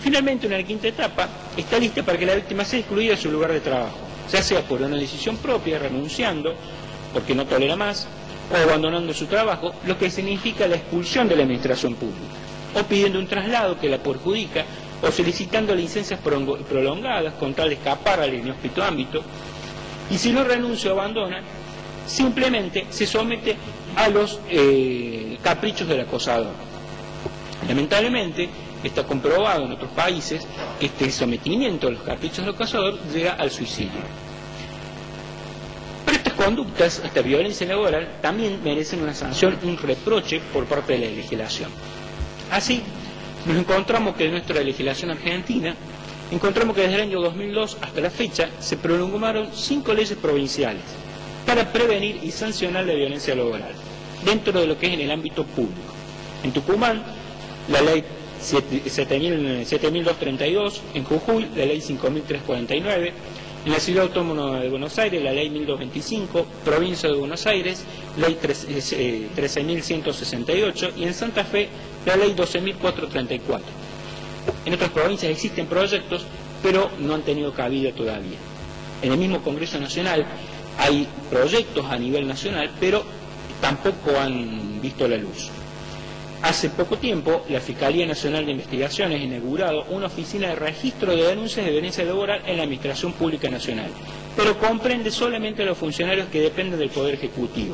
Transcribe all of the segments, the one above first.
Finalmente, una quinta etapa está lista para que la víctima sea excluida de su lugar de trabajo, ya sea por una decisión propia, renunciando, porque no tolera más, o abandonando su trabajo, lo que significa la expulsión de la administración pública, o pidiendo un traslado que la perjudica, o solicitando licencias prolongadas con tal de escapar al inhóspito ámbito, y si no renuncia o abandona, simplemente se somete a los caprichos del acosador. Lamentablemente, está comprobado en otros países que este sometimiento a los caprichos del acosador llega al suicidio. Pero estas conductas, esta violencia laboral, también merecen una sanción, un reproche por parte de la legislación. Así, nos encontramos que en nuestra legislación argentina, encontramos que desde el año 2002 hasta la fecha se prolongaron 5 leyes provinciales para prevenir y sancionar la violencia laboral, dentro de lo que es en el ámbito público. En Tucumán, la ley 7.232, en Jujuy, la ley 5.349, en la Ciudad Autónoma de Buenos Aires, la ley 1.025, Provincia de Buenos Aires, ley 13.168, y en Santa Fe, la ley 12.434. En otras provincias existen proyectos, pero no han tenido cabida todavía. En el mismo Congreso Nacional hay proyectos a nivel nacional, pero tampoco han visto la luz. Hace poco tiempo, la Fiscalía Nacional de Investigaciones ha inaugurado una oficina de registro de denuncias de violencia laboral en la Administración Pública Nacional, pero comprende solamente a los funcionarios que dependen del Poder Ejecutivo.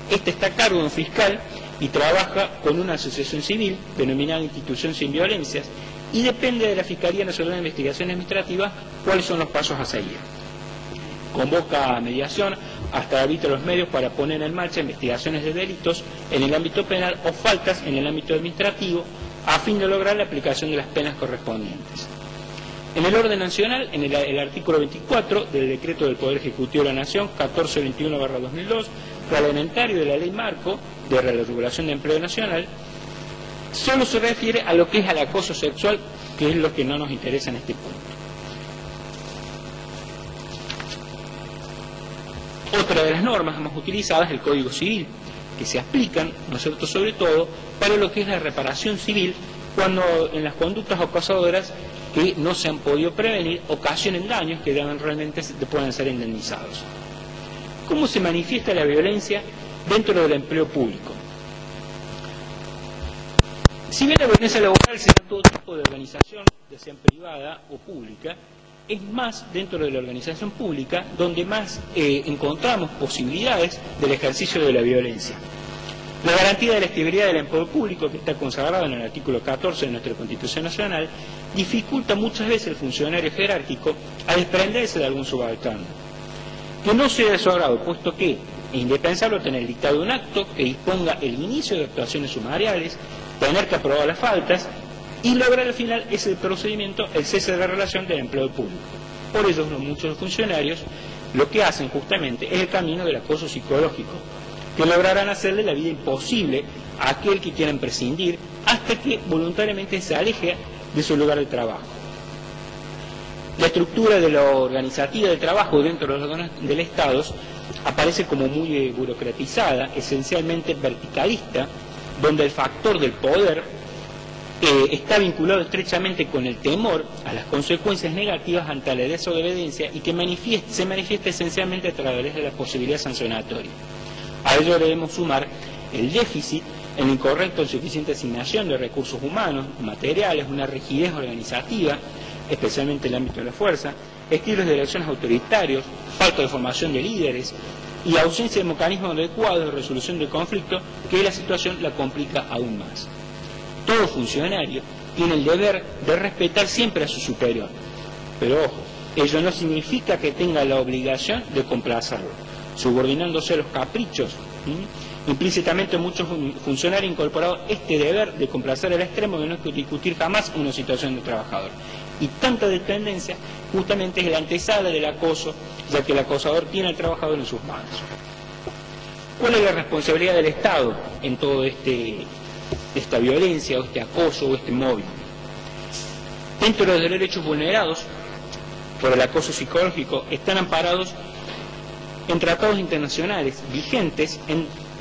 Este está a cargo de un fiscal y trabaja con una asociación civil denominada Institución Sin Violencias y depende de la Fiscalía Nacional de Investigaciones Administrativas cuáles son los pasos a seguir. Convoca a mediación hasta habilita los medios para poner en marcha investigaciones de delitos en el ámbito penal o faltas en el ámbito administrativo a fin de lograr la aplicación de las penas correspondientes. En el orden nacional, en el artículo 24 del Decreto del Poder Ejecutivo de la Nación, 1421/2002, reglamentario de la Ley Marco de la Regulación de Empleo Nacional, solo se refiere a lo que es al acoso sexual, que es lo que no nos interesa en este punto. Otra de las normas más utilizadas es el Código Civil, que se aplican, ¿no es cierto?, sobre todo para lo que es la reparación civil, cuando en las conductas acosadoras que no se han podido prevenir ocasionen daños que realmente puedan ser indemnizados. ¿Cómo se manifiesta la violencia dentro del empleo público? Si bien la violencia laboral se da en todo tipo de organización, ya sea privada o pública, es más dentro de la organización pública donde más encontramos posibilidades del ejercicio de la violencia. La garantía de la estabilidad del empleo público, que está consagrado en el artículo 14 de nuestra Constitución Nacional, dificulta muchas veces al funcionario jerárquico a desprenderse de algún subalterno, que no sea de su agrado, puesto que es indispensable tener dictado un acto que disponga el inicio de actuaciones sumariales, tener que aprobar las faltas y lograr al final ese procedimiento, el cese de la relación del empleo público. Por ello, muchos funcionarios lo que hacen justamente es el camino del acoso psicológico, que lograrán hacerle la vida imposible a aquel que quieran prescindir hasta que voluntariamente se aleje de su lugar de trabajo. La estructura de la organizativa del trabajo dentro de los órganos del Estado aparece como muy burocratizada, esencialmente verticalista, donde el factor del poder está vinculado estrechamente con el temor a las consecuencias negativas ante la desobediencia y que se manifiesta esencialmente a través de la posibilidad sancionatoria. A ello debemos sumar el déficit en la incorrecta o insuficiente asignación de recursos humanos, materiales, una rigidez organizativa, especialmente en el ámbito de la fuerza, estilos de elecciones autoritarios, falta de formación de líderes y ausencia de mecanismos adecuados de resolución del conflicto que la situación la complica aún más. Todo funcionario tiene el deber de respetar siempre a su superior, pero ojo, ello no significa que tenga la obligación de complacerlo, subordinándose a los caprichos. Implícitamente muchos funcionarios han incorporado este deber de complacer al extremo de no discutir jamás una situación de trabajador. Y tanta dependencia justamente es la antesala del acoso, ya que el acosador tiene al trabajador en sus manos. ¿Cuál es la responsabilidad del Estado en todo esta violencia, o este acoso, o este móvil? Dentro de los derechos vulnerados por el acoso psicológico están amparados en tratados internacionales vigentes,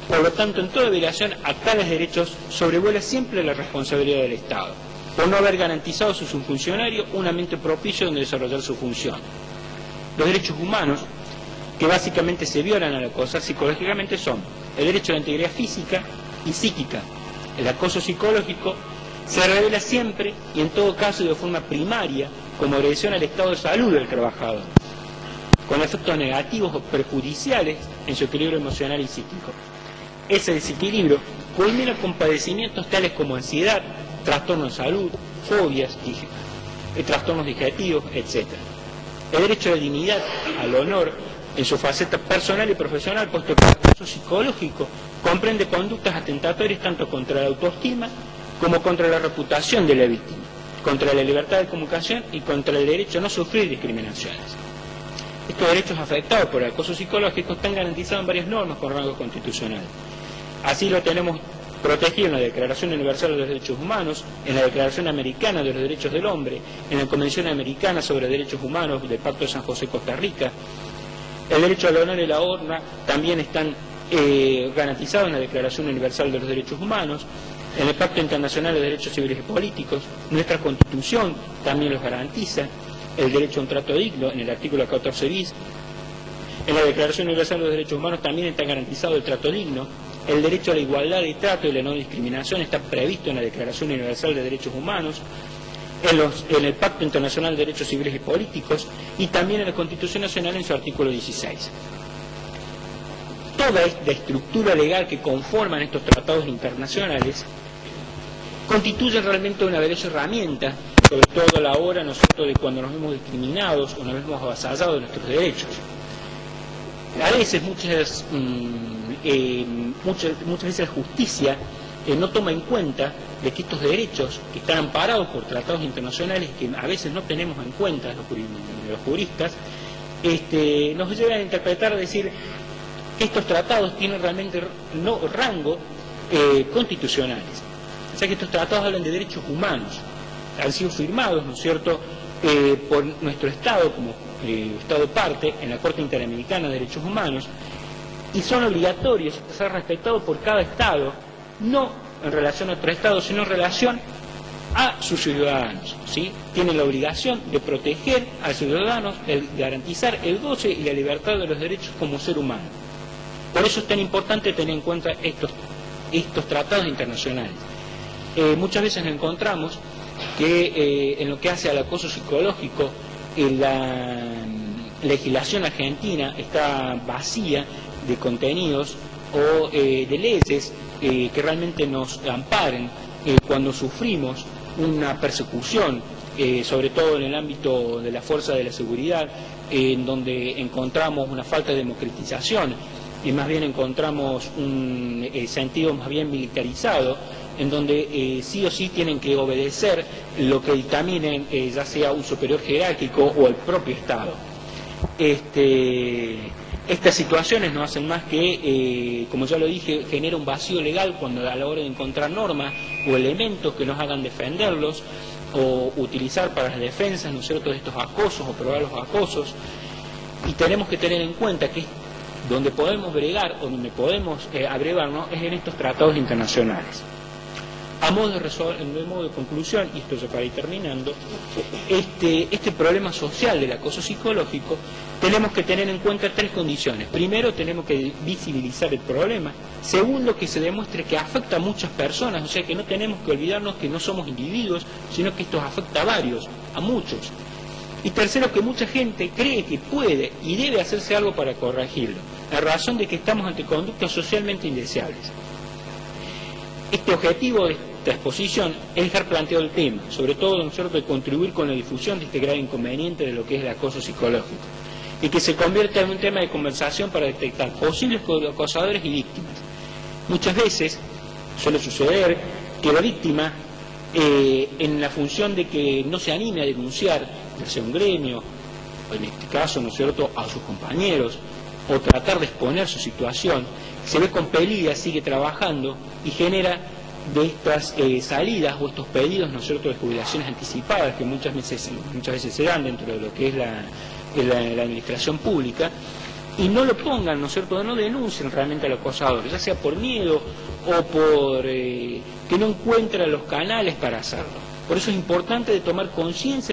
por lo tanto en toda violación a tales derechos sobrevuela siempre la responsabilidad del Estado. por no haber garantizado a sus funcionarios un ambiente propicio donde desarrollar su función. Los derechos humanos, que básicamente se violan al acosar psicológicamente, son el derecho a la integridad física y psíquica. El acoso psicológico se revela siempre y en todo caso de forma primaria como agresión al estado de salud del trabajador, con efectos negativos o perjudiciales en su equilibrio emocional y psíquico. Ese desequilibrio culmina con padecimientos tales como ansiedad, trastornos de salud, fobias, trastornos digestivos, etc. El derecho a la dignidad, al honor, en su faceta personal y profesional, puesto que el acoso psicológico comprende conductas atentatorias tanto contra la autoestima como contra la reputación de la víctima, contra la libertad de comunicación y contra el derecho a no sufrir discriminaciones. Estos derechos afectados por el acoso psicológico están garantizados en varias normas con rango constitucional. Así lo tenemos protegido en la Declaración Universal de los Derechos Humanos, en la Declaración Americana de los Derechos del Hombre, en la Convención Americana sobre Derechos Humanos del Pacto de San José, Costa Rica. El derecho al honor y la honra también están garantizados en la Declaración Universal de los Derechos Humanos, en el Pacto Internacional de Derechos Civiles y Políticos. Nuestra Constitución también los garantiza. El derecho a un trato digno en el artículo 14 bis. En la Declaración Universal de los Derechos Humanos también está garantizado el trato digno. El derecho a la igualdad de trato y la no discriminación está previsto en la Declaración Universal de Derechos Humanos, en el Pacto Internacional de Derechos Civiles y Políticos y también en la Constitución Nacional en su artículo 16. Toda esta estructura legal que conforman estos tratados internacionales constituye realmente una veloz herramienta, sobre todo a la hora nosotros de cuando nos vemos discriminados o nos vemos avasallados de nuestros derechos. A veces, muchas veces la justicia no toma en cuenta de que estos derechos que están amparados por tratados internacionales que a veces no tenemos en cuenta los juristas, nos llevan a interpretar, decir que estos tratados tienen realmente no rango constitucionales. O sea que estos tratados hablan de derechos humanos, han sido firmados, ¿no es cierto?, por nuestro Estado como Estado parte en la Corte Interamericana de Derechos Humanos y son obligatorios a ser respetados por cada Estado, no en relación a otro Estado, sino en relación a sus ciudadanos, ¿sí? Tienen la obligación de proteger a los ciudadanos, de garantizar el goce y la libertad de los derechos como ser humano. Por eso es tan importante tener en cuenta estos tratados internacionales. Muchas veces nos encontramos que en lo que hace al acoso psicológico, la legislación argentina está vacía de contenidos o de leyes que realmente nos amparen cuando sufrimos una persecución, sobre todo en el ámbito de la fuerza de la seguridad, en donde encontramos una falta de democratización y más bien encontramos un sentido más bien militarizado, en donde sí o sí tienen que obedecer lo que dictaminen, ya sea un superior jerárquico o el propio Estado. Estas situaciones no hacen más que, como ya lo dije, genera un vacío legal cuando a la hora de encontrar normas o elementos que nos hagan defenderlos o utilizar para las defensas, ¿no es cierto?, de estos acosos o probar los acosos. Y tenemos que tener en cuenta que donde podemos bregar o donde podemos abrevarnos es en estos tratados internacionales. A modo de conclusión, y esto ya para ir terminando, este problema social del acoso psicológico tenemos que tener en cuenta tres condiciones. Primero, tenemos que visibilizar el problema. Segundo, que se demuestre que afecta a muchas personas, o sea que no tenemos que olvidarnos que no somos individuos, sino que esto afecta a varios, a muchos. Y tercero, que mucha gente cree que puede y debe hacerse algo para corregirlo, a razón de que estamos ante conductas socialmente indeseables. Este objetivo de esta exposición es dejar planteado el tema, sobre todo, ¿no es cierto?, de contribuir con la difusión de este grave inconveniente de lo que es el acoso psicológico, y que se convierta en un tema de conversación para detectar posibles acosadores y víctimas. Muchas veces suele suceder que la víctima, en la función de que no se anime a denunciar, ya sea un gremio, o en este caso, ¿no es cierto?, a sus compañeros, o tratar de exponer su situación, se ve compelida, sigue trabajando y genera de estas salidas o estos pedidos, ¿no es cierto?, de jubilaciones anticipadas que muchas veces se dan dentro de lo que es la administración pública, y no lo pongan, ¿no es cierto?, no denuncien realmente al acosador, ya sea por miedo o por que no encuentran los canales para hacerlo. Por eso es importante de tomar conciencia